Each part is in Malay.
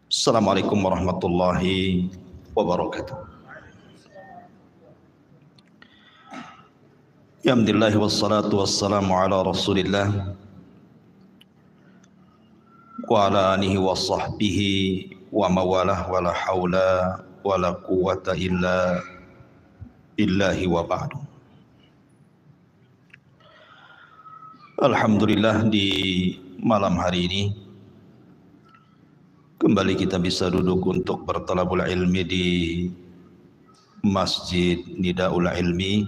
Assalamualaikum warahmatullahi wabarakatuh. Alhamdulillah wassalatu wassalamu ala Rasulillah wa ala alihi wa sahbihi wa mawalah wa la haula wa la quwwata illa billahi wa ba'du. Alhamdulillah, di malam hari ini kembali kita bisa duduk untuk bertalabul ilmi di Masjid Nidaul Ilmi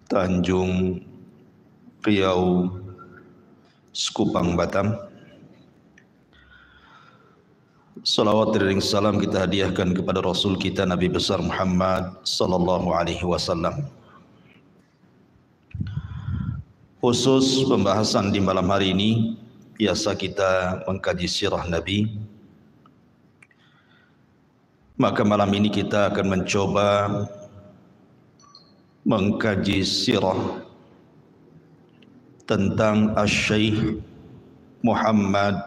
Tanjung Priau, Sekupang, Batam. Salawat dan salam kita hadiahkan kepada Rasul kita Nabi besar Muhammad sallallahu alaihi wasallam. Khusus pembahasan di malam hari ini, biasa kita mengkaji sirah Nabi, maka malam ini kita akan mencoba mengkaji sirah tentang Asy-Syaikh Muhammad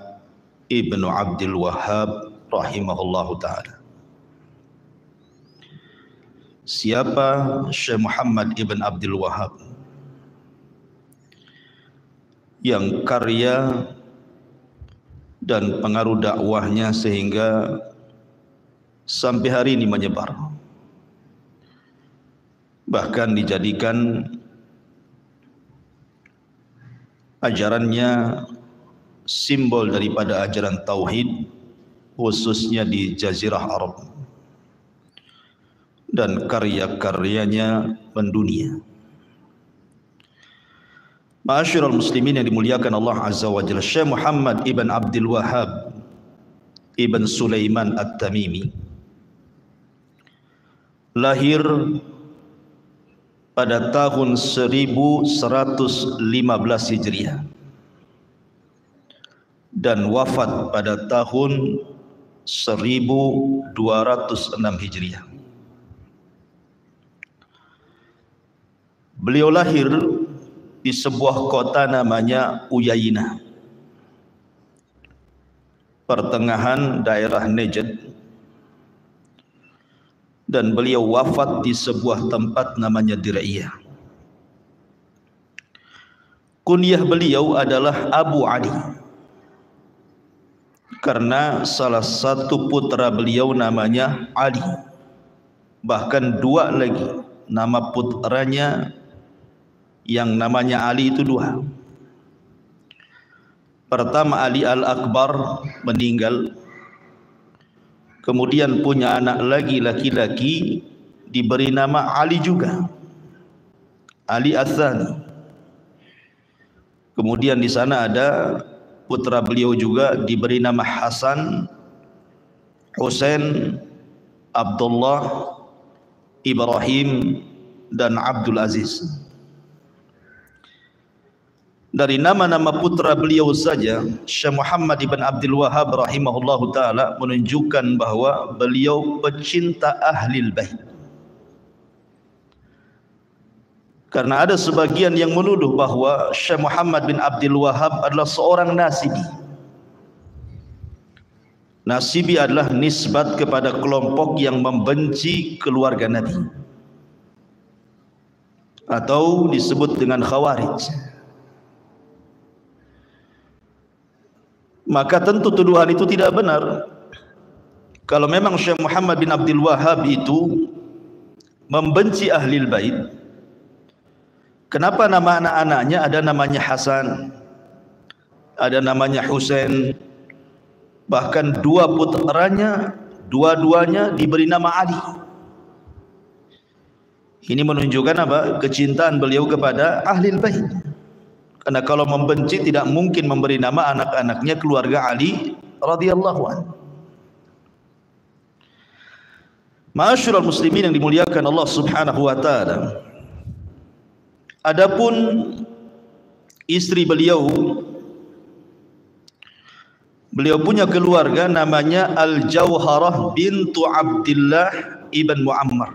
ibnu Abdul Wahhab rahimahullahu ta'ala. Siapa Syekh Muhammad ibn Abdul Wahhab yang karya dan pengaruh dakwahnya sehingga sampai hari ini menyebar, bahkan dijadikan ajarannya simbol daripada ajaran tauhid, khususnya di Jazirah Arab, dan karya-karyanya mendunia. Ma'asyiral muslimin yang dimuliakan Allah Azza wa Jalla, Syekh Muhammad ibn Abdul Wahhab ibn Sulaiman At-Tamimi lahir pada tahun 1115 Hijriah dan wafat pada tahun 1206 Hijriah. Beliau lahir di sebuah kota namanya Uyainah, pertengahan daerah Najd, dan beliau wafat di sebuah tempat namanya Dir'iyah. Kunyah beliau adalah Abu Ali, karena salah satu putra beliau namanya Ali, bahkan dua lagi nama putranya yang namanya Ali itu dua. Pertama Ali Al-Akbar meninggal, kemudian punya anak lagi laki-laki diberi nama Ali juga, Ali Ats-Tsani. Kemudian di sana ada putra beliau juga diberi nama Hasan, Husain, Abdullah, Ibrahim, dan Abdul Aziz. Dari nama-nama putra beliau saja, Syekh Muhammad ibn Abdul Wahhab rahimahullahu ta'ala menunjukkan bahwa beliau pecinta Ahlul Bait. Karena ada sebagian yang menuduh bahwa Syekh Muhammad bin Abdul Wahhab adalah seorang Nasibi. Nasibi adalah nisbat kepada kelompok yang membenci keluarga Nabi, atau disebut dengan Khawarij. Maka tentu tuduhan itu tidak benar. Kalau memang Syekh Muhammad bin Abdul Wahhab itu membenci Ahlul Bait, kenapa nama anak-anaknya ada namanya Hasan, ada namanya Husain, bahkan dua putranya dua-duanya diberi nama Ali? Ini menunjukkan apa? Kecintaan beliau kepada Ahlul Bait. Karena kalau membenci tidak mungkin memberi nama anak-anaknya keluarga Ali radhiyallahu anhu. Ma'asyiral muslimin yang dimuliakan Allah Subhanahu wa taala. Adapun istri beliau punya keluarga namanya Al-Jauharah bintu Abdullah ibn Muammar.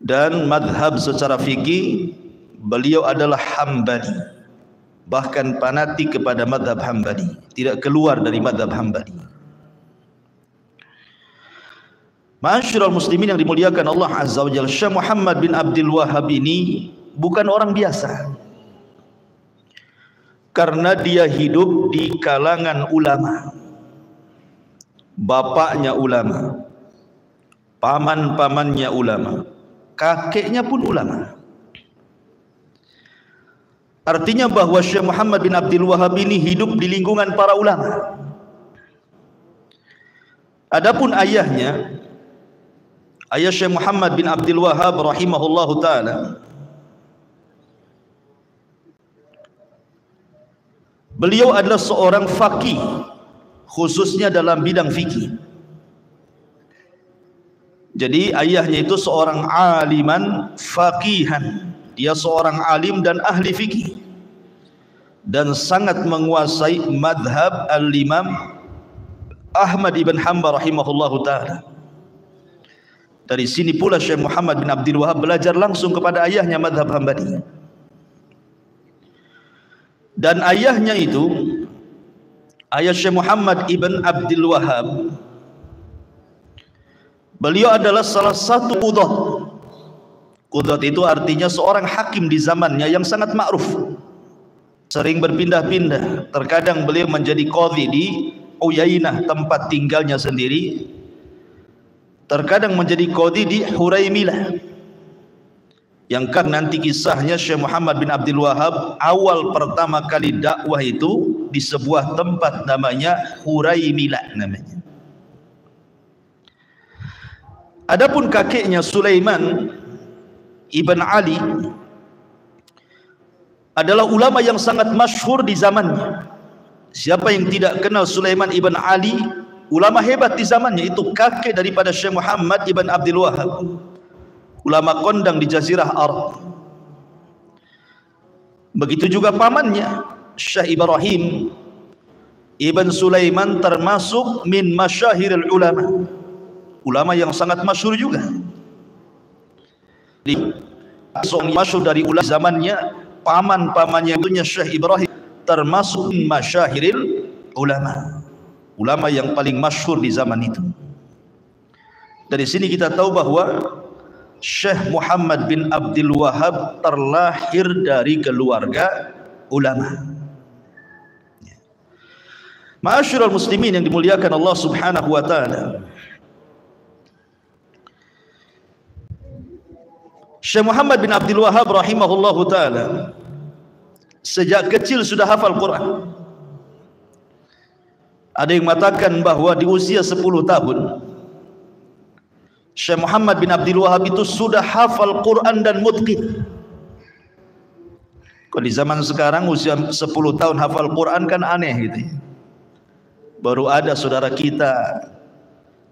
Dan madhab secara fikih beliau adalah Hambali. bahkan fanatik kepada mazhab Hambali, tidak keluar dari mazhab Hambali. Ma'asyiral muslimin yang dimuliakan Allah Azza wa Jalla, Syekh Muhammad bin Abdul Wahhab ini bukan orang biasa, karena dia hidup di kalangan ulama. Bapaknya ulama, paman-pamannya ulama, kakeknya pun ulama. Artinya bahwa Syekh Muhammad bin Abdul Wahhab ini hidup di lingkungan para ulama. Adapun ayahnya, ayah Syekh Muhammad bin Abdul Wahhab rahimahullahu taala, beliau adalah seorang faqih, khususnya dalam bidang fikih. Jadi ayahnya itu seorang aliman faqihan, dia seorang alim dan ahli fikih, dan sangat menguasai madhab al-Imam Ahmad ibn Hanbal rahimahullahu ta'ala. Dari sini pula Syekh Muhammad bin Abdul Wahhab belajar langsung kepada ayahnya madhab Hambali. Dan ayahnya itu, ayah Syekh Muhammad ibn Abdul Wahhab, beliau adalah salah satu qudhat. Qudhat itu artinya seorang hakim di zamannya yang sangat ma'ruf, sering berpindah-pindah. Terkadang beliau menjadi qadhi di Uyainah, tempat tinggalnya sendiri. Terkadang menjadi qadhi di Huraimilah, yang kan nanti kisahnya Syekh Muhammad bin Abdul Wahhab awal pertama kali dakwah itu di sebuah tempat namanya Huraimilah namanya. Adapun kakeknya Sulaiman ibn Ali adalah ulama yang sangat masyhur di zamannya. Siapa yang tidak kenal Sulaiman ibn Ali, ulama hebat di zamannya, itu kakek daripada Syekh Muhammad ibn Abdul Wahhab, ulama kondang di Jazirah Arab. Begitu juga pamannya Syekh Ibrahim ibn Sulaiman, termasuk min masyahiril ulama, ulama yang sangat masyhur juga. Seorang masyhur dari ulama zamannya, paman-pamannya itu Syekh Ibrahim, termasuk masyahiril ulama, ulama yang paling masyhur di zaman itu. Dari sini kita tahu bahwa Syekh Muhammad bin Abdul Wahhab terlahir dari keluarga ulama. Ma'asyiral muslimin yang dimuliakan Allah Subhanahu wa taala, Syekh Muhammad bin Abdul Wahhab rahimahullahu taala sejak kecil sudah hafal Quran. Ada yang mengatakan bahwa di usia 10 tahun Syekh Muhammad bin Abdul Wahhab itu sudah hafal Quran dan mutqin. Kalau di zaman sekarang usia 10 tahun hafal Quran kan aneh gitu. Baru ada saudara kita,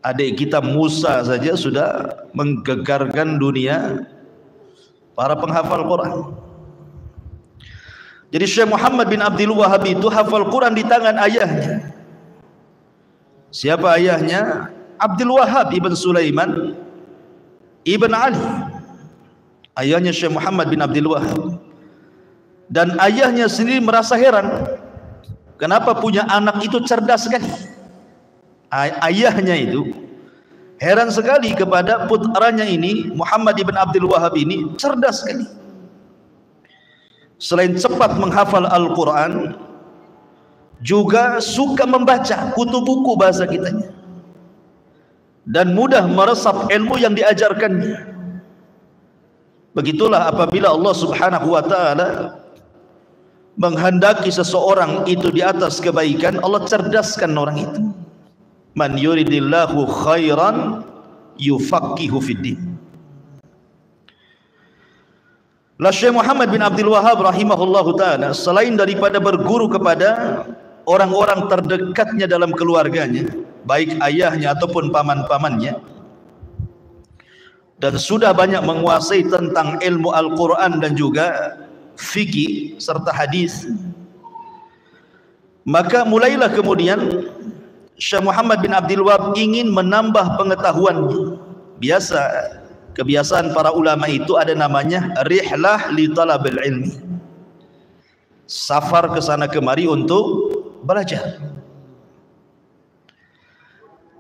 adik kita Musa saja sudah menggegarkan dunia para penghafal Quran. Jadi Syekh Muhammad bin Abdul Wahhab itu hafal Quran di tangan ayahnya. Siapa ayahnya? Abdul Wahhab ibn Sulaiman ibn Ali, ayahnya Syekh Muhammad bin Abdul Wahhab. Dan ayahnya sendiri merasa heran, kenapa punya anak itu cerdas sekali. Ayahnya itu heran sekali kepada putranya ini, Muhammad ibn Abdul Wahhab ini cerdas sekali. Selain cepat menghafal Al-Quran, juga suka membaca kutu buku bahasa kitanya, dan mudah meresap ilmu yang diajarkannya. Begitulah apabila Allah Subhanahu wa ta'ala menghendaki seseorang itu di atas kebaikan, Allah cerdaskan orang itu. Man yuridillahu khairan yufaqihu fiddin. Syekh Muhammad bin Abdul Wahhab rahimahullahu ta'ala, selain daripada berguru kepada orang-orang terdekatnya dalam keluarganya, baik ayahnya ataupun paman-pamannya, dan sudah banyak menguasai tentang ilmu Al-Quran dan juga fikih serta hadis, maka mulailah kemudian Syekh Muhammad bin Abdul Wahhab ingin menambah pengetahuannya. Kebiasaan para ulama itu ada namanya rihlah li talabil ilmi. safar ke sana kemari untuk belajar.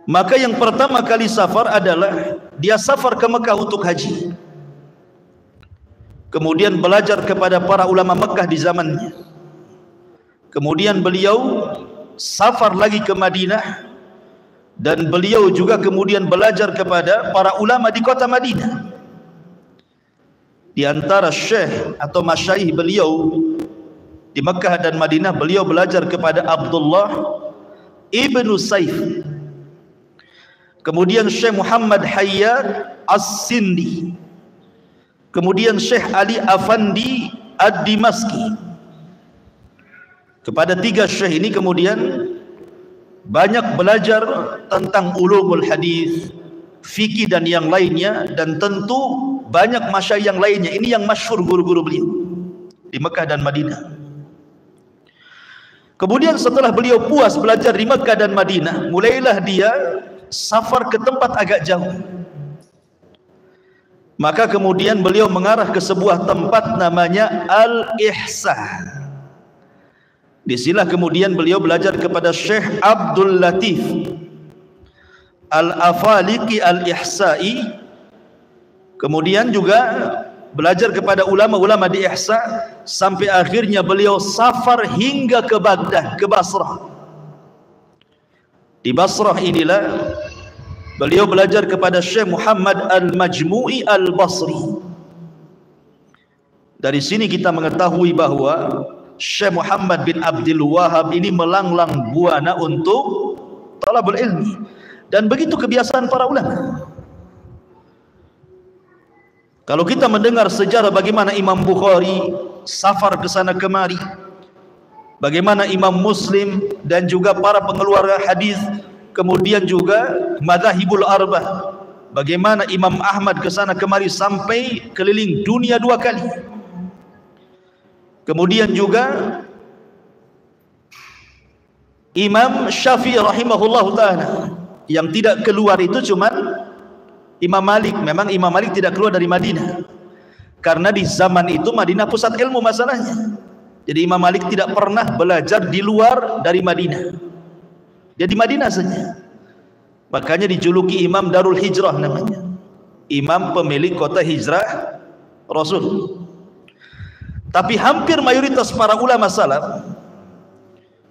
Maka yang pertama kali safar adalah dia safar ke Mekah untuk haji. Kemudian belajar kepada para ulama Mekah di zamannya. Kemudian beliau safar lagi ke Madinah, dan beliau juga kemudian belajar kepada para ulama di kota Madinah. Di antara syekh atau masyayikh beliau di Mekah dan Madinah, beliau belajar kepada Abdullah ibnu Saif, kemudian Syekh Muhammad Hayyad As-Sindi, kemudian Syekh Ali Afandi Ad-Dimaski. Kepada tiga syekh ini kemudian banyak belajar tentang ulumul hadis, fikih dan yang lainnya, dan tentu banyak masyayikh yang lainnya. Ini yang masyhur guru-guru beliau di Mekah dan Madinah. Kemudian setelah beliau puas belajar di Mekah dan Madinah, mulailah dia safar ke tempat agak jauh. Maka kemudian beliau mengarah ke sebuah tempat namanya Al-Ihsa. Di sinilah kemudian beliau belajar kepada Syekh Abdul Latif Al-Afaliki Al-Ihsa'i. Kemudian juga belajar kepada ulama-ulama di Ihsa, sampai akhirnya beliau safar hingga ke Baghdad, ke Basrah. Di Basrah inilah beliau belajar kepada Syekh Muhammad Al-Majmu'i Al-Basri. Dari sini kita mengetahui bahwa Syekh Muhammad bin Abdul Wahab ini melanglang buana untuk talabul ilmi, dan begitu kebiasaan para ulama. Kalau kita mendengar sejarah bagaimana Imam Bukhari safar ke sana kemari, bagaimana Imam Muslim dan juga para pengeluar hadis, kemudian juga madzhabul arba'ah, bagaimana Imam Ahmad ke sana kemari sampai keliling dunia 2 kali. Kemudian juga Imam Syafi'i rahimahullah ta'ala, yang tidak keluar itu cuma Imam Malik. Memang Imam Malik tidak keluar dari Madinah, karena di zaman itu Madinah pusat ilmu masalahnya. Jadi Imam Malik tidak pernah belajar di luar dari Madinah, dia di Madinah saja. Makanya dijuluki Imam Darul Hijrah namanya, imam pemilik kota hijrah Rasul. Tapi hampir mayoritas para ulama salaf,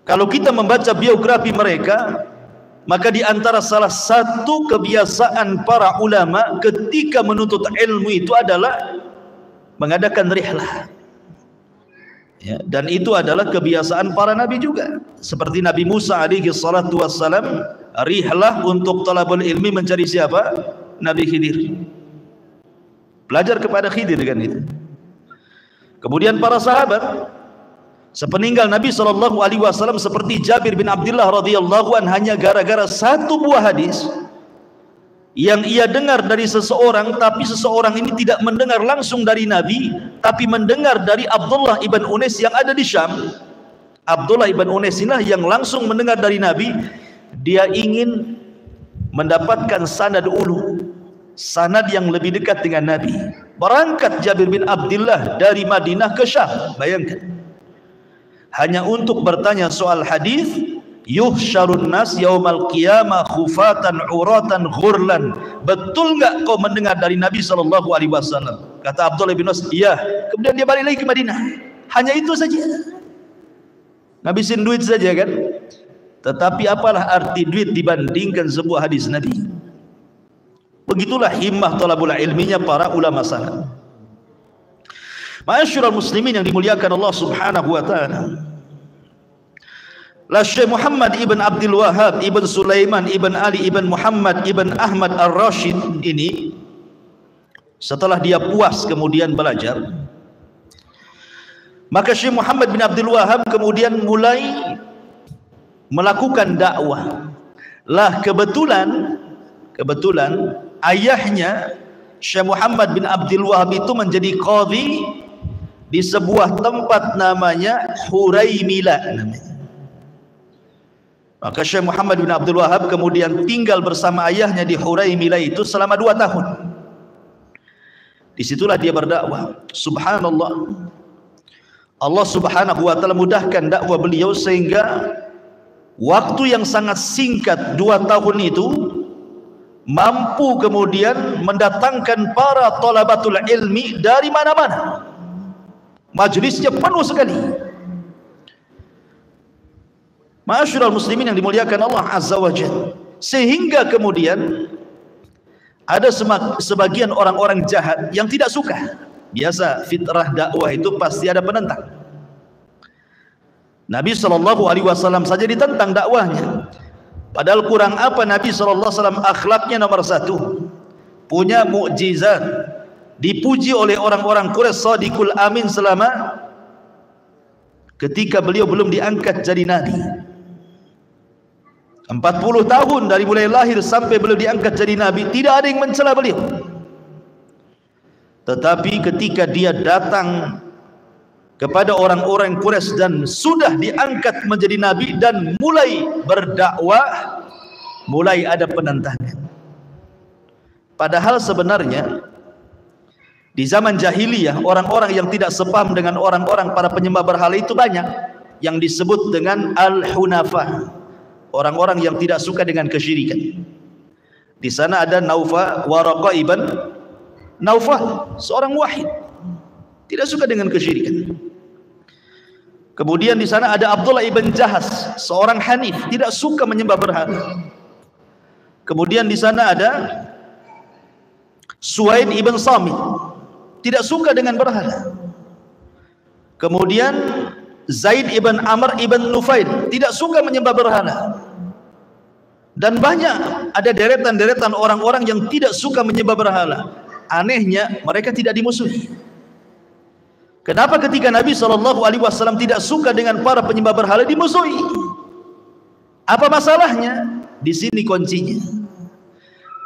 kalau kita membaca biografi mereka, maka di antara salah satu kebiasaan para ulama ketika menuntut ilmu itu adalah mengadakan rihlah. Ya, dan itu adalah kebiasaan para nabi juga. Seperti Nabi Musa alaihi salatu wassalam, rihlah untuk talabul ilmi mencari siapa? Nabi Khidir. Belajar kepada Khidir kan itu. Kemudian para sahabat sepeninggal Nabi SAW, seperti Jabir bin Abdullah radhiyallahu an, hanya gara-gara satu buah hadis yang ia dengar dari seseorang, tapi seseorang ini tidak mendengar langsung dari Nabi, tapi mendengar dari Abdullah ibn Unais yang ada di Syam. Abdullah ibn Unais inilah yang langsung mendengar dari Nabi. Dia ingin mendapatkan sanad ulu, sanad yang lebih dekat dengan Nabi. Berangkat Jabir bin Abdullah dari Madinah ke Syam, bayangkan, hanya untuk bertanya soal hadis. Yuhsyarun nas yaumal qiyamah khufatan uratan ghurlan. Betul enggak kau mendengar dari Nabi SAW? Kata Abdullah bin Unais, iya. Kemudian dia balik lagi ke Madinah. Hanya itu saja, ngabisin duit saja kan. Tetapi apalah arti duit dibandingkan sebuah hadis Nabi? Begitulah himmah talabul ilminya para ulama salaf. Ma'asyiral muslimin yang dimuliakan Allah Subhanahu wa taala. La Syekh Muhammad ibn Abdul Wahab ibn Sulaiman ibn Ali ibn Muhammad ibn Ahmad Ar-Rashid ini, setelah dia puas kemudian belajar, maka Syekh Muhammad bin Abdul Wahab kemudian mulai melakukan dakwah. Lah kebetulan ayahnya Syekh Muhammad bin Abdul Wahab itu menjadi qadhi di sebuah tempat namanya Huraymila namanya. Maka Syekh Muhammad bin Abdul Wahab kemudian tinggal bersama ayahnya di Huraymila itu selama 2 tahun. Disitulah dia berdakwah. Subhanallah, Allah Subhanahu wa taala mudahkan dakwah beliau sehingga waktu yang sangat singkat 2 tahun itu mampu kemudian mendatangkan para thalabatul ilmi dari mana-mana. Majlisnya penuh sekali. Ma'asyiral muslimin yang dimuliakan Allah Azza wa Jalla. Sehingga kemudian ada sebagian orang-orang jahat yang tidak suka. Biasa fitrah dakwah itu pasti ada penentang. Nabi SAW saja ditentang dakwahnya. Padahal kurang apa Nabi SAW, akhlaknya nomor 1, punya mukjizat, dipuji oleh orang-orang Quraisy Shadiqul Amin selama ketika beliau belum diangkat jadi Nabi. 40 tahun dari mulai lahir sampai beliau diangkat jadi Nabi, tidak ada yang mencela beliau. Tetapi ketika dia datang kepada orang-orang Quraisy dan sudah diangkat menjadi Nabi dan mulai berdakwah, mulai ada penentangan. Padahal sebenarnya di zaman jahiliyah orang-orang yang tidak sepaham dengan orang-orang para penyembah berhala itu banyak, yang disebut dengan al-hunafa, orang-orang yang tidak suka dengan kesyirikan. Di sana ada Waraqah ibn Naufal, seorang wahid, tidak suka dengan kesyirikan. Kemudian di sana ada Abdullah ibn Jahas, seorang hanif, tidak suka menyembah berhala. Kemudian di sana ada Suwaid ibn Samit, tidak suka dengan berhala. Kemudian Zaid ibn Amr ibn Nufail, tidak suka menyembah berhala. Dan banyak ada deretan-deretan orang-orang yang tidak suka menyembah berhala. Anehnya mereka tidak dimusuhi. Kenapa ketika Nabi SAW tidak suka dengan para penyembah berhala dimusuhi? Apa masalahnya? Di sini kuncinya.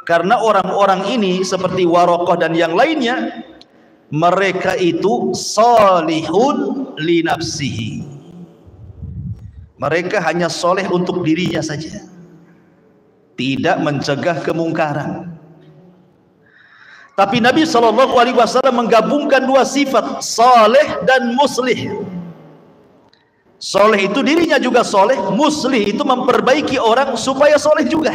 Karena orang-orang ini seperti Waraqah dan yang lainnya, mereka itu salihun li nafsihi. Mereka hanya soleh untuk dirinya saja, tidak mencegah kemungkaran. Tapi Nabi SAW menggabungkan 2 sifat, saleh dan muslih. Soleh itu dirinya juga soleh, muslih itu memperbaiki orang supaya soleh juga.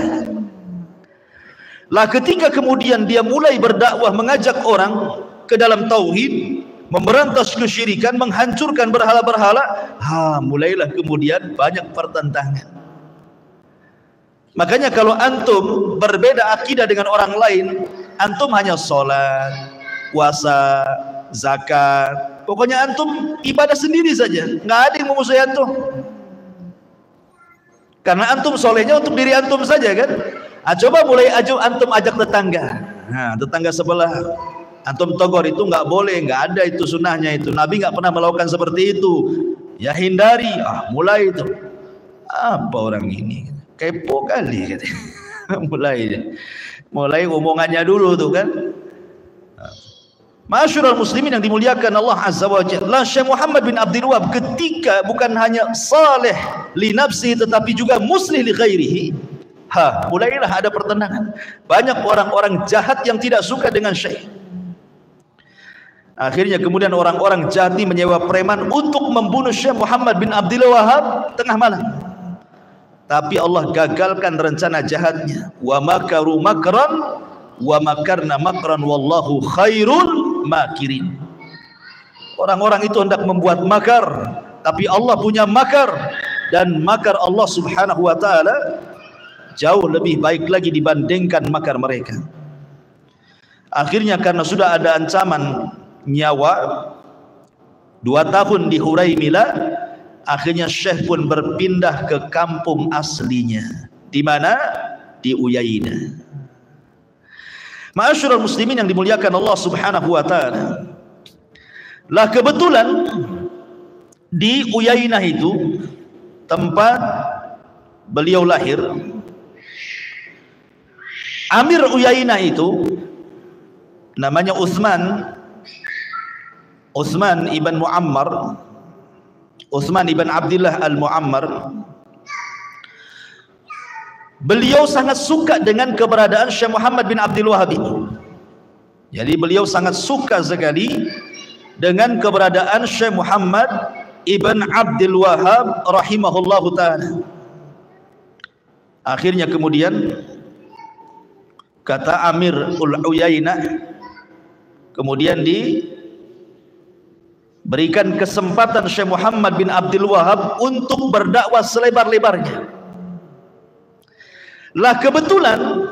Lah ketika kemudian dia mulai berdakwah, mengajak orang ke dalam tauhid, memberantas kesyirikan, menghancurkan berhala-berhala, mulailah kemudian banyak pertentangan. Makanya kalau antum berbeda akidah dengan orang lain, antum hanya sholat, puasa, zakat, pokoknya antum ibadah sendiri saja, nggak ada yang memusuhi antum. Karena antum solehnya untuk diri antum saja kan. Coba mulai antum ajak tetangga, tetangga sebelah, antum togor, itu nggak boleh, nggak ada itu sunnahnya itu. Nabi nggak pernah melakukan seperti itu. Ya hindari. Mulai itu. Apa orang ini? Kepo kali. Mulai omongannya dulu tuh kan. Ma'asyiral muslimin yang dimuliakan Allah Azza wa Jalla, Syekh Muhammad bin Abdul Wahab ketika bukan hanya saleh li nafsi tetapi juga muslih li ghairihi, mulailah ada pertentangan. Banyak orang-orang jahat yang tidak suka dengan Syekh. Akhirnya kemudian orang-orang jahat ini menyewa preman untuk membunuh Syekh Muhammad bin Abdul Wahab tengah malam. Tapi Allah gagalkan rencana jahatnya. Wa makaru makran wa makarna makran wallahu khairul makirin. Orang-orang itu hendak membuat makar, tapi Allah punya makar, dan makar Allah Subhanahu wa taala jauh lebih baik lagi dibandingkan makar mereka. Akhirnya karena sudah ada ancaman nyawa, 2 tahun di Huraimila, akhirnya Syekh pun berpindah ke kampung aslinya. Di mana? Di Uyainah. Ma'asyiral muslimin yang dimuliakan Allah Subhanahu wa taala. Lah kebetulan di Uyainah itu tempat beliau lahir. Amir Uyainah itu namanya Utsman ibn Muammar, Utsman ibn Abdullah al-Muammar. Beliau sangat suka dengan keberadaan Syekh Muhammad bin Abdul Wahab ini. Jadi beliau sangat suka sekali dengan keberadaan Syekh Muhammad Ibn Abdul Wahhab rahimahullahu ta'ala. Akhirnya kemudian kata Amir Ul-Uyainah, kemudian diberikan kesempatan Syekh Muhammad bin Abdul Wahhab untuk berdakwah selebar-lebarnya. Lah kebetulan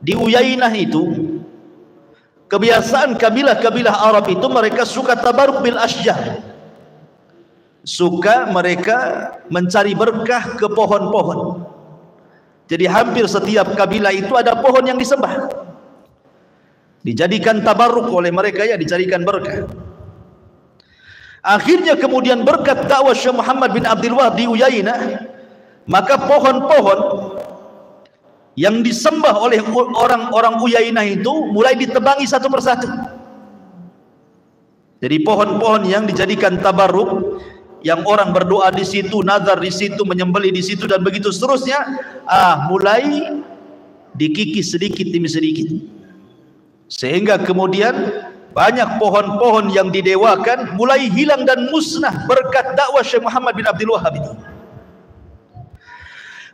di Uyainah itu kebiasaan kabilah-kabilah Arab itu mereka suka tabaruk bil asjar, suka mereka mencari berkah ke pohon-pohon. Jadi hampir setiap kabilah itu ada pohon yang disembah, dijadikan tabaruk oleh mereka, ya, dicarikan berkah. Akhirnya kemudian berkat dakwah Syekh Muhammad bin Abdul Wahhab di Uyainah, maka pohon-pohon yang disembah oleh orang-orang Uyainah itu mulai ditebangi satu persatu. Jadi pohon-pohon yang dijadikan tabaruk, yang orang berdoa di situ, nazar di situ, menyembelih di situ, dan begitu seterusnya, mulai dikikis sedikit demi sedikit, sehingga kemudian banyak pohon-pohon yang didewakan mulai hilang dan musnah berkat dakwah Syekh Muhammad bin Abdul Wahhab ini.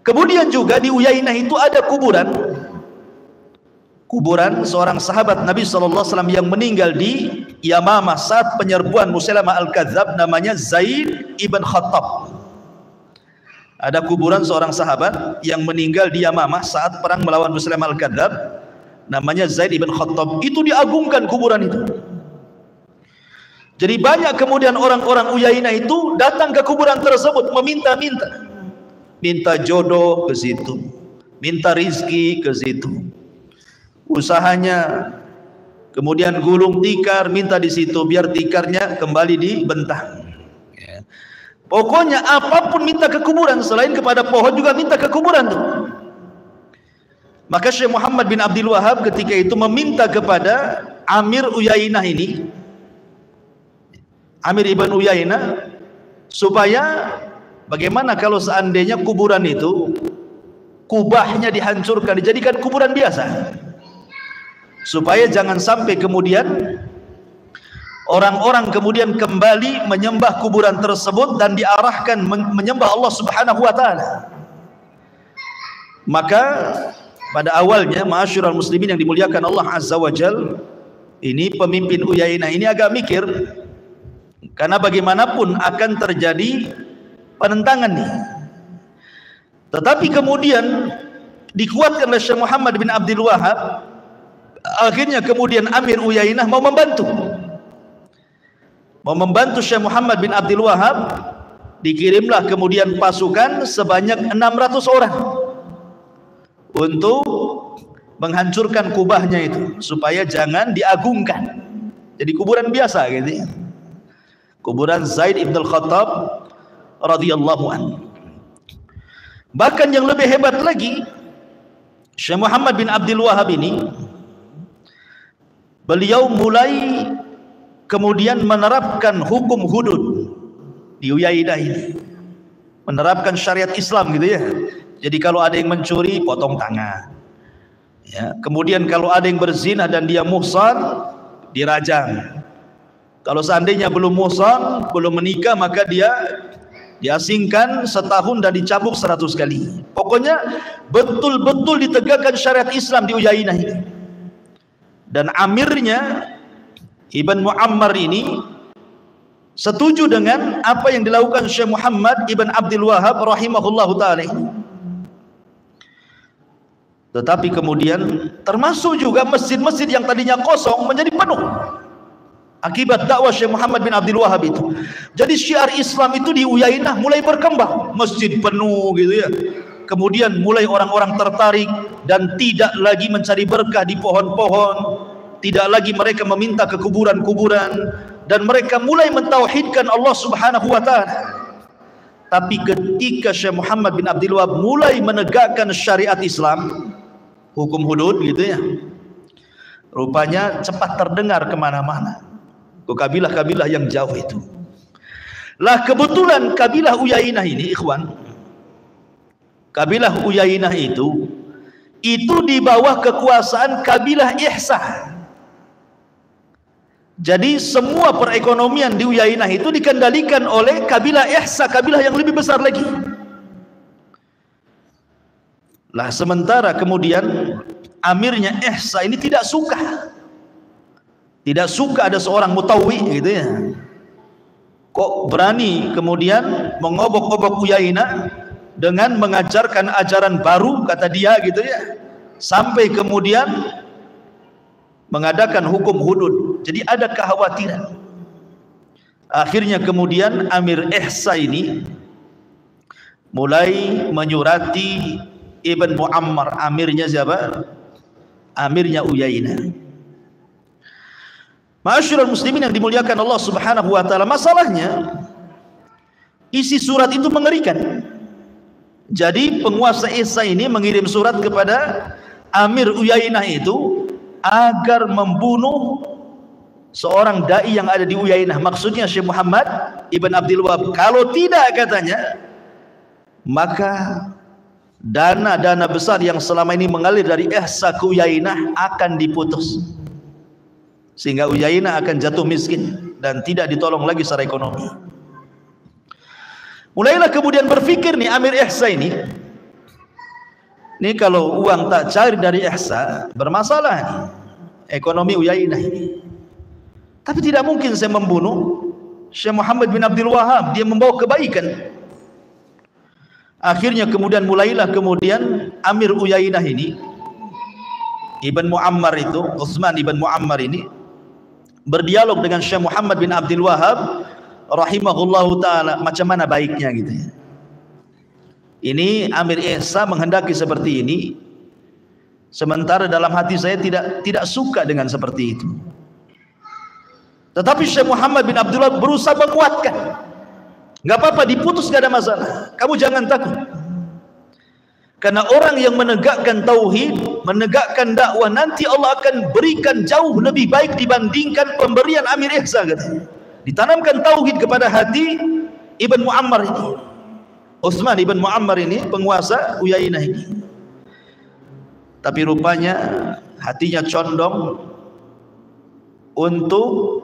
Kemudian juga di Uyainah itu ada kuburan seorang sahabat Nabi SAW yang meninggal di Yamamah saat penyerbuan Musailamah Al-Kadzab, namanya Zaid ibn Khattab. Ada kuburan seorang sahabat yang meninggal di Yamamah saat perang melawan Musailamah Al-Kadzab, namanya Zaid ibn Khattab. Itu diagungkan kuburan itu. Jadi banyak kemudian orang-orang Uyainah itu datang ke kuburan tersebut meminta-minta, minta jodoh ke situ, minta rizki ke situ, usahanya kemudian gulung tikar, minta di situ biar tikarnya kembali dibentang. Pokoknya apapun minta ke kuburan, selain kepada pohon juga minta ke kuburan tuh. Maka Syekh Muhammad bin Abdul Wahhab ketika itu meminta kepada Amir Uyainah ini, Amir ibn Uyainah, supaya bagaimana kalau seandainya kuburan itu kubahnya dihancurkan, dijadikan kuburan biasa, supaya jangan sampai kemudian orang-orang kemudian kembali menyembah kuburan tersebut dan diarahkan menyembah Allah Subhanahu wa ta'ala. Maka pada awalnya, ma'asyiral muslimin yang dimuliakan Allah Azza wa Jal, ini pemimpin Uyainah ini agak mikir, karena bagaimanapun akan terjadi penentangan nih. Tetapi kemudian dikuatkan oleh Syekh Muhammad bin Abdul Wahhab. Akhirnya kemudian Amir Uyainah mau membantu Syekh Muhammad bin Abdul Wahhab. Dikirimlah kemudian pasukan sebanyak 600 orang untuk menghancurkan kubahnya itu, supaya jangan diagungkan jadi kuburan biasa gitu ya. Kuburan Zaid ibn Khattab radhiyallahu anhu. Bahkan yang lebih hebat lagi, Syekh Muhammad bin Abdul Wahhab ini, beliau mulai kemudian menerapkan hukum hudud di Uyainah ini, menerapkan syariat Islam gitu ya. Jadi kalau ada yang mencuri, potong tangan, ya. Kemudian kalau ada yang berzina dan dia muhsan, dirajam. Kalau seandainya belum muhsan, belum menikah, maka dia diasingkan setahun dan dicambuk 100 kali. Pokoknya betul-betul ditegakkan syariat Islam di Uyainah ini. Dan amirnya Ibn Muammar ini setuju dengan apa yang dilakukan Syekh Muhammad Ibn Abdul Wahhab rahimahullahu ta'ala. Tetapi kemudian termasuk juga masjid-masjid yang tadinya kosong menjadi penuh akibat dakwah Syekh Muhammad bin Abdul Wahhab itu. Jadi syiar Islam itu di Uyainah mulai berkembang, masjid penuh gitu ya. Kemudian mulai orang-orang tertarik dan tidak lagi mencari berkah di pohon-pohon, tidak lagi mereka meminta ke kuburan-kuburan, dan mereka mulai mentauhidkan Allah Subhanahu wa ta'ala. Tapi ketika Syekh Muhammad bin Abdul Wahhab mulai menegakkan syariat Islam, hukum hudud gitu ya, rupanya cepat terdengar kemana-mana ke kabilah-kabilah yang jauh itu. Lah kebetulan kabilah Uyainah ini, ikhwan, kabilah Uyainah itu di bawah kekuasaan kabilah Ihsah. Jadi semua perekonomian di Uyainah itu dikendalikan oleh kabilah Ihsa, kabilah yang lebih besar lagi. Lah sementara kemudian amirnya Ihsa ini tidak suka ada seorang Mutawwi gitu ya. Kok berani kemudian mengobok-obok Uyainah dengan mengajarkan ajaran baru, kata dia gitu ya, sampai kemudian mengadakan hukum hudud. Jadi ada kekhawatiran. Akhirnya kemudian Amir Ihsa ini mulai menyurati Ibn Muammar. Amirnya siapa? Amirnya Uyainah. Ma'asyiral muslimin yang dimuliakan Allah Subhanahu wa taala, masalahnya isi surat itu mengerikan. Jadi penguasa Ihsa ini mengirim surat kepada Amir Uyainah itu agar membunuh seorang dai yang ada di Uyainah, maksudnya Syekh Muhammad Ibn Abdul Wahab. Kalau tidak, katanya, maka dana-dana besar yang selama ini mengalir dari Ihsa ke Uyainah akan diputus, sehingga Uyainah akan jatuh miskin dan tidak ditolong lagi secara ekonomi. Mulailah kemudian berpikir nih Amir Ihsa ini kalau uang tak cari dari Ihsa, bermasalah nih ekonomi Uyainah ini. Tapi tidak mungkin saya membunuh Syekh Muhammad bin Abdul Wahab, dia membawa kebaikan. Akhirnya kemudian mulailah kemudian Amir Uyainah ini, Ibn Muammar itu, Utsman Ibn Muammar ini berdialog dengan Syekh Muhammad bin Abdul Wahab rahimahullahu taala, macam mana baiknya gitu ya. Ini Amir Ihsa menghendaki seperti ini, sementara dalam hati saya tidak suka dengan seperti itu. Tetapi Syekh Muhammad bin Abdullah berusaha menguatkan, nggak apa-apa, diputus, nggak ada masalah, kamu jangan takut. Karena orang yang menegakkan tauhid, menegakkan dakwah, nanti Allah akan berikan jauh lebih baik dibandingkan pemberian Amir Ihsa, katanya. Ditanamkan tauhid kepada hati Ibn Muammar ini, Utsman Ibn Muammar ini, penguasa Uyainah ini. Tapi rupanya hatinya condong untuk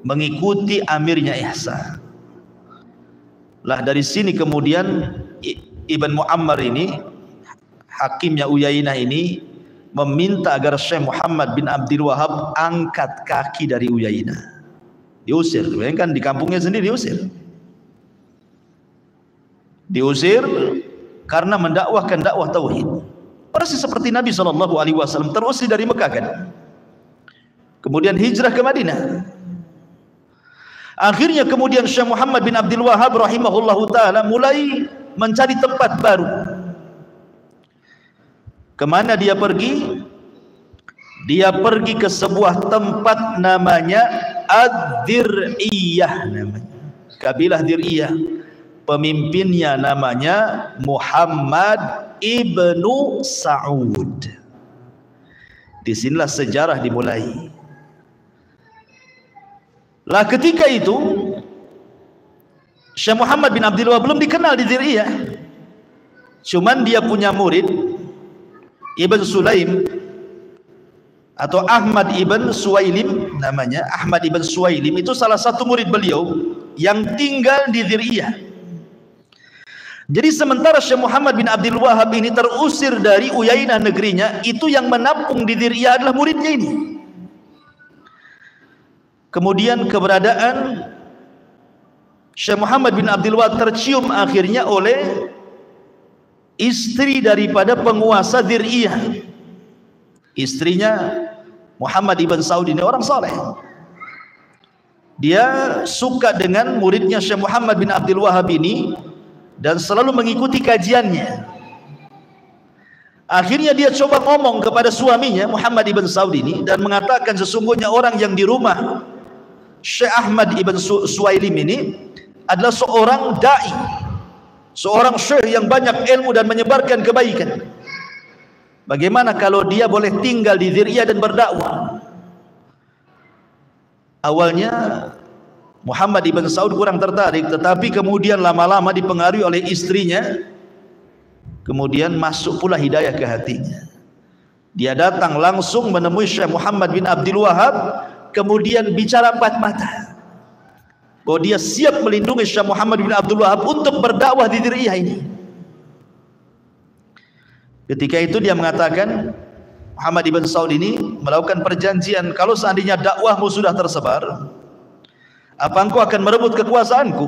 mengikuti amirnya Ihsa. Lah dari sini kemudian Ibn Muammar ini, hakimnya Uyainah ini, meminta agar Syekh Muhammad bin Abdul Wahab angkat kaki dari Uyainah. Diusir, kan di kampungnya sendiri diusir karena mendakwahkan dakwah tauhid. Persis seperti Nabi SAW terusir dari Mekah kan, kemudian hijrah ke Madinah. Akhirnya kemudian Syekh Muhammad bin Abdul Wahab rahimahullahu taala mulai mencari tempat baru. Kemana dia pergi? Dia pergi ke sebuah tempat namanya Ad-Dir'iyah, namanya kabilah Dir'iyah. Pemimpinnya namanya Muhammad ibnu Sa'ud. Disinilah sejarah dimulai. Lah ketika itu Syekh Muhammad bin Abdul Wahab belum dikenal di Dir'iyah, cuman dia punya murid Ibn Sulaim atau Ahmad Ibn Suwailim namanya. Ahmad Ibn Suwailim itu salah satu murid beliau yang tinggal di Dir'iyah. Jadi sementara Syekh Muhammad bin Abdul Wahab ini terusir dari Uyainah negerinya, itu yang menampung di Dir'iyah adalah muridnya ini. Kemudian keberadaan Syekh Muhammad bin Abdul Wahab tercium akhirnya oleh istri daripada penguasa Dir'iyah. Istrinya Muhammad ibn Saud ini orang saleh. Dia suka dengan muridnya Syekh Muhammad bin Abdul Wahab ini dan selalu mengikuti kajiannya. Akhirnya dia coba ngomong kepada suaminya Muhammad ibn Saud ini dan mengatakan sesungguhnya orang yang di rumah Syekh Ahmad ibn Suwailim ini adalah seorang da'i, seorang syekh yang banyak ilmu dan menyebarkan kebaikan. Bagaimana kalau dia boleh tinggal di Dir'iyah dan berdakwah? Awalnya Muhammad ibn Saud kurang tertarik, tetapi kemudian lama-lama dipengaruhi oleh istrinya, kemudian masuk pula hidayah ke hatinya. Dia datang langsung menemui Syekh Muhammad bin Abdul Wahab kemudian bicara empat mata bahwa dia siap melindungi Syekh Muhammad bin Abdul Wahab untuk berdakwah di Diriyah ini. Ketika itu dia mengatakan, Muhammad ibn Saud ini melakukan perjanjian, kalau seandainya dakwahmu sudah tersebar, apa engkau akan merebut kekuasaanku?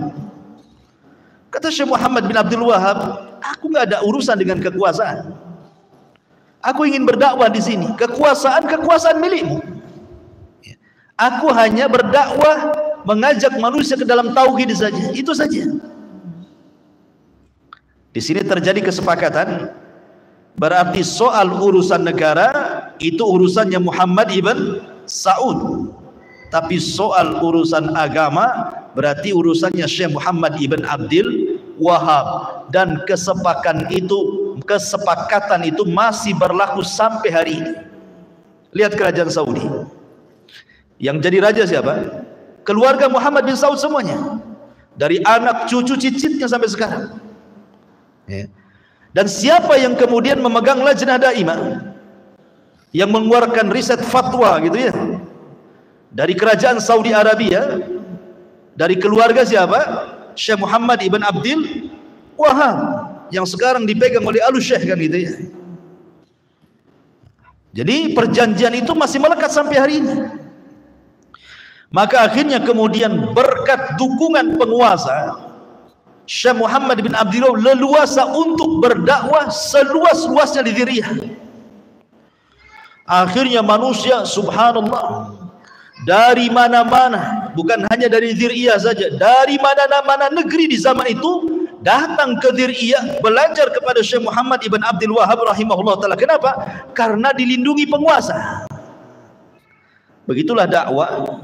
Kata Syekh Muhammad bin Abdul Wahab, aku nggak ada urusan dengan kekuasaan. Aku ingin berdakwah di sini. Kekuasaan milikmu. Aku hanya berdakwah, mengajak manusia ke dalam tauhid saja. Itu saja. Di sini terjadi kesepakatan. Berarti soal urusan negara itu urusannya Muhammad ibn Saud. Tapi soal urusan agama berarti urusannya Syekh Muhammad ibn Abdul Wahab. Dan kesepakatan itu masih berlaku sampai hari ini. Lihat kerajaan Saudi. Yang jadi raja siapa? Keluarga Muhammad bin Saud semuanya. Dari anak, cucu, cicitnya sampai sekarang. Dan siapa yang kemudian memegang lajnah daimah, yang mengeluarkan riset fatwa gitu ya, dari kerajaan Saudi Arabia, dari keluarga siapa? Syekh Muhammad ibn Abdul Wahab, yang sekarang dipegang oleh Al-Syekh kan gitu ya. Jadi perjanjian itu masih melekat sampai hari ini. Maka akhirnya kemudian berkat dukungan penguasa, Syekh Muhammad bin Abdul Wahab leluasa untuk berdakwah seluas-luasnya di Diriyah. Akhirnya manusia subhanallah dari mana-mana, bukan hanya dari Diriyah saja, dari mana-mana negeri di zaman itu datang ke Diriyah belajar kepada Syekh Muhammad ibn Abdul Wahab rahimahullah ta'ala. Kenapa? Karena dilindungi penguasa. Begitulah dakwah.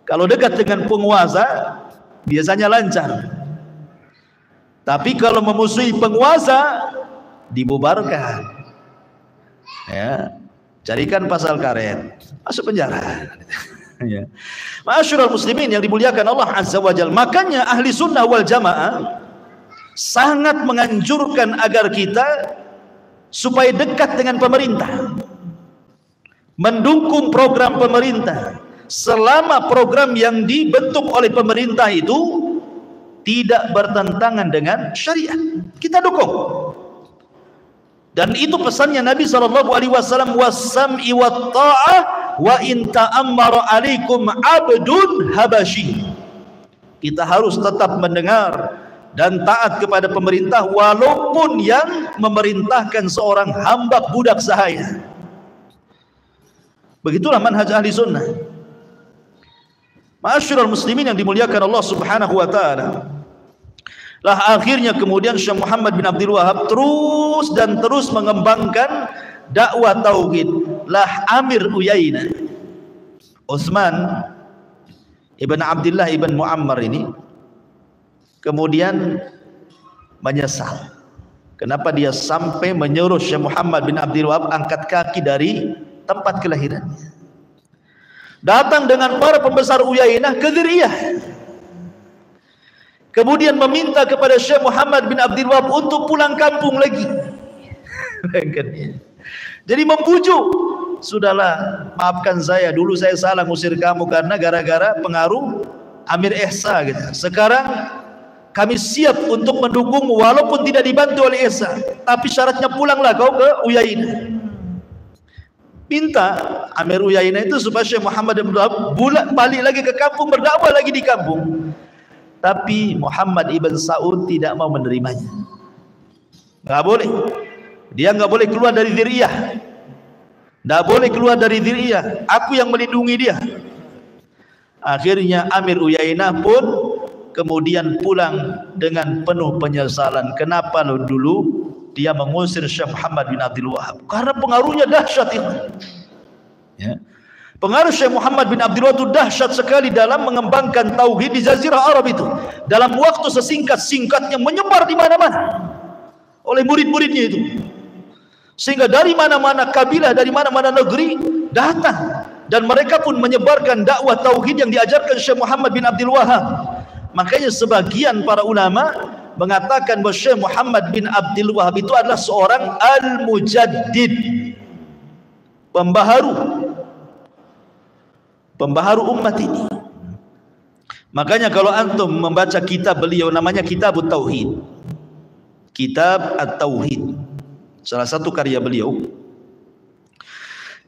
Kalau dekat dengan penguasa biasanya lancar. Tapi kalau memusuhi penguasa dibubarkan. Ya, carikan pasal karet, masuk penjara. Ya. Ma'asyiral muslimin yang dimuliakan Allah Azza wa Jalla. Makanya ahli sunnah wal jamaah sangat menganjurkan agar kita supaya dekat dengan pemerintah, mendukung program pemerintah selama program yang dibentuk oleh pemerintah itu tidak bertentangan dengan syariat, kita dukung. Dan itu pesannya Nabi SAW, was-sam'i wat-ta'ah wa in ta'ammara alaikum abdun habasyi. Kita harus tetap mendengar dan taat kepada pemerintah walaupun yang memerintahkan seorang hamba budak sahaya. Begitulah manhaj ahli sunnah. Ma'asyiral muslimin yang dimuliakan Allah Subhanahu wa taala. Lah akhirnya kemudian Syekh Muhammad bin Abdul Wahab terus mengembangkan dakwah tauhid. Lah Amir Uyainah Utsman ibn Abdullah ibn Muammar ini kemudian menyesal. Kenapa dia sampai menyuruh Syekh Muhammad bin Abdul Wahab angkat kaki dari tempat kelahirannya, datang dengan para pembesar Uyainah ke Diriyah, kemudian meminta kepada Syekh Muhammad bin Abdul Wahab untuk pulang kampung lagi. Jadi membujuk, sudahlah maafkan saya, dulu saya salah ngusir kamu karena gara-gara pengaruh Amir Ihsa gitu. Sekarang kami siap untuk mendukung walaupun tidak dibantu oleh Ihsa, tapi syaratnya pulanglah kau ke Uyainah. Minta Amir Uyainah itu supaya Syekh Muhammad bin Abdul Wahab balik lagi ke kampung, berdakwah lagi di kampung. Tapi Muhammad ibn Saud tidak mau menerimanya. Nggak boleh. Dia nggak boleh keluar dari Diriyah. Nggak boleh keluar dari Diriyah. Aku yang melindungi dia. Akhirnya Amir Uyainah pun kemudian pulang dengan penuh penyesalan. Kenapa dulu dia mengusir Syekh Muhammad bin Abdul Wahab? Karena pengaruhnya dahsyat itu. Ya. Pengaruh Syekh Muhammad bin Abdul Wahab itu dahsyat sekali dalam mengembangkan tauhid di Jazirah Arab itu. Dalam waktu sesingkat-singkatnya menyebar di mana-mana oleh murid-muridnya itu. Sehingga dari mana-mana kabilah, dari mana-mana negeri datang, dan mereka pun menyebarkan dakwah tauhid yang diajarkan Syekh Muhammad bin Abdul Wahab. Makanya sebagian para ulama mengatakan bahwa Syekh Muhammad bin Abdul Wahab itu adalah seorang al-mujaddid, pembaharu. pembaharu umat ini. Makanya kalau antum membaca kitab beliau, namanya Kitab Tauhid, Kitab At-Tauhid, salah satu karya beliau.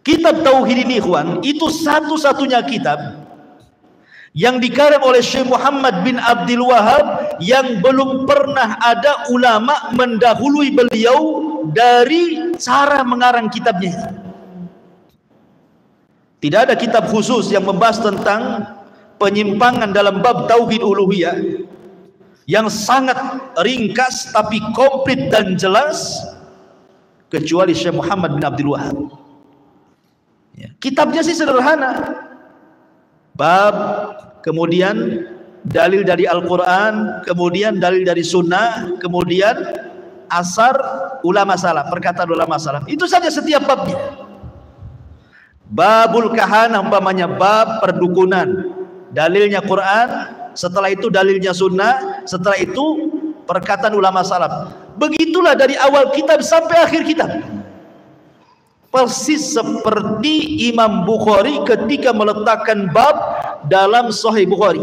Kitab Tauhid ini ikhwan, itu satu-satunya kitab yang dikarang oleh Syekh Muhammad bin Abdul Wahab yang belum pernah ada ulama mendahului beliau dari cara mengarang kitabnya. Tidak ada kitab khusus yang membahas tentang penyimpangan dalam bab tauhid uluhiyah yang sangat ringkas tapi komplit dan jelas kecuali Syekh Muhammad bin Abdul Wahab. Kitabnya sih sederhana, bab, kemudian dalil dari Al-Quran, kemudian dalil dari Sunnah, kemudian asar ulama salaf, perkataan ulama salaf. Itu saja setiap babnya. Babul kahanah umpamanya bab perdukunan, dalilnya Quran, setelah itu dalilnya Sunnah, setelah itu perkataan ulama salaf. Begitulah dari awal kitab sampai akhir kitab. Persis seperti Imam Bukhari ketika meletakkan bab dalam Sahih Bukhari.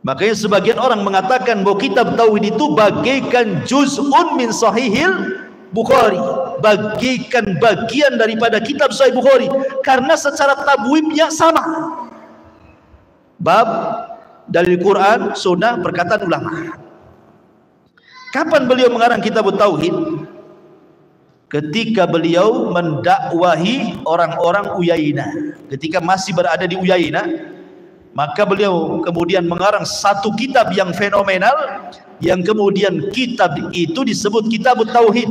Makanya sebagian orang mengatakan bahwa kitab tauhid itu bagaikan juz'un min Sahihil Bukhari, bagikan bagian daripada kitab Sahih Bukhari, karena secara tabwibnya sama. Bab, dalil Quran, Sunnah, perkataan ulama. Kapan beliau mengarang kitab Tauhid? Ketika beliau mendakwahi orang-orang Uyainah. Ketika masih berada di Uyainah, maka beliau kemudian mengarang satu kitab yang fenomenal, yang kemudian kitab itu disebut Kitab Tauhid.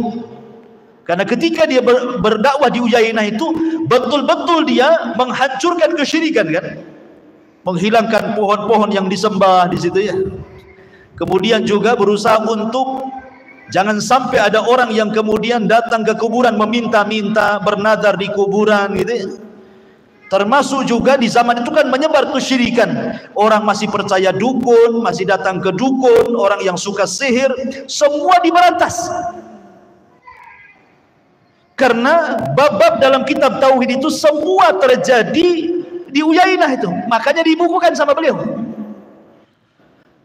Karena ketika dia berdakwah di Uyainah itu betul-betul dia menghancurkan kesyirikan, kan? Menghilangkan pohon-pohon yang disembah di situ ya. Kemudian juga berusaha untuk jangan sampai ada orang yang kemudian datang ke kuburan meminta-minta, bernadar di kuburan gitu ya. Termasuk juga di zaman itu kan menyebar kesyirikan. Orang masih percaya dukun, masih datang ke dukun, orang yang suka sihir, semua diberantas. Karena bab-bab dalam kitab tauhid itu semua terjadi di Uyainah itu. Makanya dibukukan sama beliau.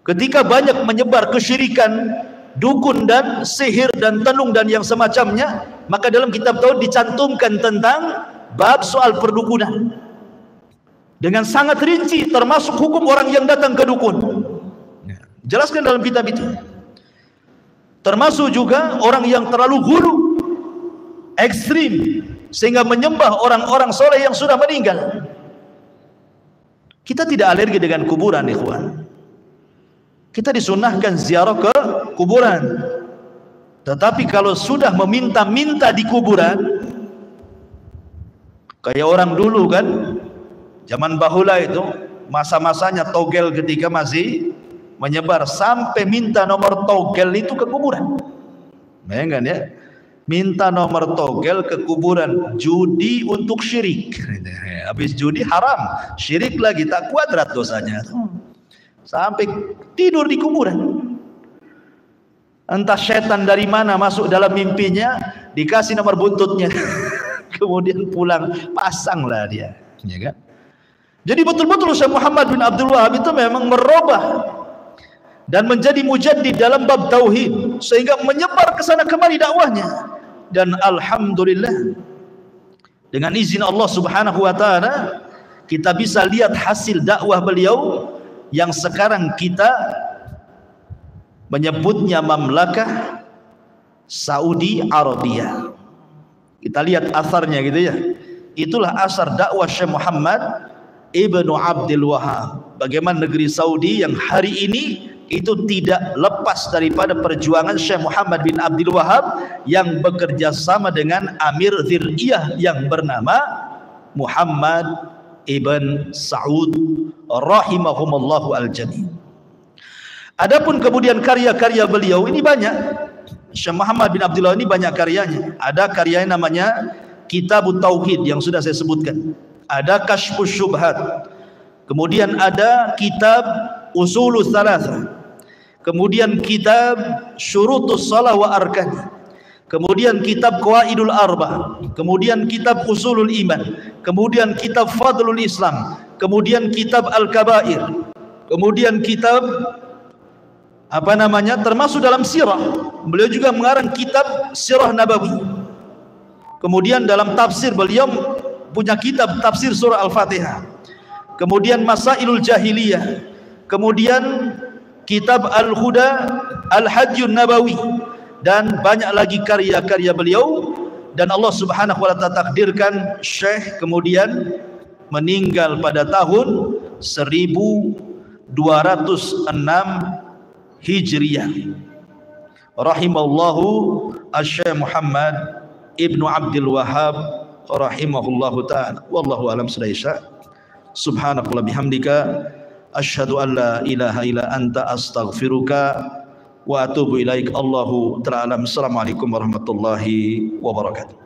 Ketika banyak menyebar kesyirikan, dukun dan sihir dan tenung dan yang semacamnya, maka dalam kitab tauhid dicantumkan tentang bab soal perdukunan dengan sangat rinci, termasuk hukum orang yang datang ke dukun. Jelaskan dalam kitab itu. Termasuk juga orang yang terlalu hulu, ekstrim, sehingga menyembah orang-orang soleh yang sudah meninggal. Kita tidak alergi dengan kuburan, ikhwan. Kita disunahkan ziarah ke kuburan. Tetapi kalau sudah meminta-minta di kuburan, kayak orang dulu kan, zaman bahula itu, masa-masanya togel ketika masih menyebar, sampai minta nomor togel itu ke kuburan. Bayangkan ya, minta nomor togel ke kuburan, judi untuk syirik. Habis judi haram, syirik lagi tak kuadrat dosanya. Sampai tidur di kuburan. Entah setan dari mana masuk dalam mimpinya, dikasih nomor buntutnya. Kemudian pulang, pasanglah dia, ya kan? Jadi betul-betul Syekh Muhammad bin Abdul Wahab itu memang merubah dan menjadi mujaddid dalam bab tauhid, sehingga menyebar ke sana kemari dakwahnya. Dan alhamdulillah, dengan izin Allah Subhanahu wa taala, kita bisa lihat hasil dakwah beliau yang sekarang kita menyebutnya Mamlakah Saudi Arabia. Kita lihat asarnya gitu ya. Itulah asar dakwah Syekh Muhammad Ibnu Abdul Wahab. Bagaimana negeri Saudi yang hari ini itu tidak lepas daripada perjuangan Syekh Muhammad bin Abdul Wahab yang bekerja sama dengan Amir Dzir'iyah yang bernama Muhammad Ibn Saud rahimahumallahu al-jami'. Adapun kemudian karya-karya beliau ini banyak. Syekh Muhammad bin Abdul Wahab ini banyak karyanya. Ada karyanya namanya Kitab Tauhid yang sudah saya sebutkan. Ada Kashfus Syubhat. Kemudian ada kitab Usulus Tsalatsah. Kemudian kitab Syurutus Shalah wa Arkani. kemudian kitab Qawaidul Arba, kemudian kitab Usulul Iman, kemudian kitab Fadlul Islam, kemudian kitab Al-Kabair, kemudian kitab termasuk dalam sirah. Beliau juga mengarang kitab Sirah Nabawi. Kemudian dalam tafsir beliau punya kitab tafsir surah Al-Fatihah. Kemudian Masailul Jahiliyah. Kemudian kitab Al-Huda, Al-Hajjun Nabawi, dan banyak lagi karya-karya beliau. Dan Allah Subhanahu wa ta'ala takdirkan Syekh kemudian meninggal pada tahun 1206 Hijriyah. Rahimallahu Asy-Syaikh Muhammad Ibnu Abdul Wahhab rahimahullahu ta'ala. Wallahu alam sudaisha. Subhanakallah bihamdika asyhadu an la ilaha illa anta astaghfiruka wa atubu ilaik. Allahu ta'ala. Assalamualaikum warahmatullahi wabarakatuh.